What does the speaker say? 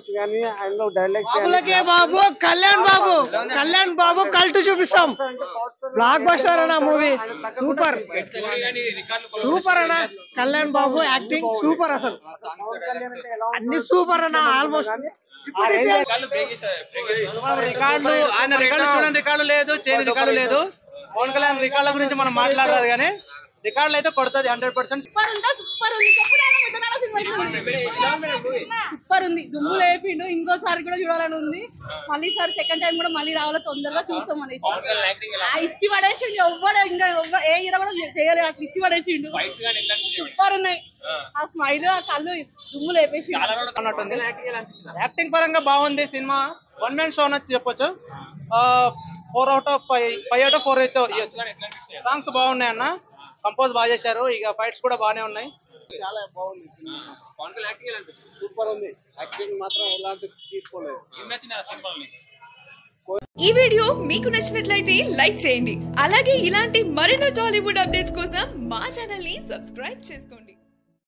Dialogues గానీ ఆయన dialogues బాబులకే బాబు Kalyan Babu cult చూపిస్తాం. బ్లాక్ బస్టర్ అన్న మూవీ, సూపర్ అన్న. కళ్యాణ్ బాబు యాక్టింగ్ సూపర్, అసలు అన్ని సూపర్ అన్న. ఆల్మోస్ట్ రికార్డులు ఆయన రికార్డు చూడండి, రికార్డు లేదు, చేయని రికార్డు లేదు. పవన్ కళ్యాణ్ రికార్డుల గురించి మనం మాట్లాడరాదు కానీ రికార్డులు అయితే కొడుతుంది 100%. సూపర్ ఉంది, దుమ్ము లేపిండు. ఇంకోసారి కూడా చూడాలని ఉంది. మళ్ళీ సారి సెకండ్ టైం కూడా మళ్ళీ రావాలో తొందరగా చూస్తాం అనేసి ఇచ్చి పడేసిండు. ఎవ్వడు ఇంకా ఏ హీరో కూడా చేయలేదు, అట్లా ఇచ్చి పడేసిండు. సూపర్ ఉన్నాయి, ఆ స్మైల్, ఆ కళ్ళు దుమ్ము లేపేసి అన్నట్టుంది. యాక్టింగ్ పరంగా బాగుంది సినిమా. 1 man షో అని చెప్పొచ్చు. 4 out of 5 అయితే సాంగ్స్ బాగున్నాయి అన్న. కంపోజ్ బాగా చేశారు. ఇక ఫైట్స్ కూడా బాగానే ఉన్నాయి. చాలా బాగుంది. సూపర్ ఉంది. యాక్టింగ్ మాత్రం ఎలాంటి తీసుకోలేదు. ఈ వీడియో మీకు నచ్చినట్లయితే లైక్ చేయండి. అలాగే ఇలాంటి మరెన్నో టాలీవుడ్ అప్డేట్స్ కోసం మా ఛానల్ ని సబ్స్క్రైబ్ చేసుకోండి.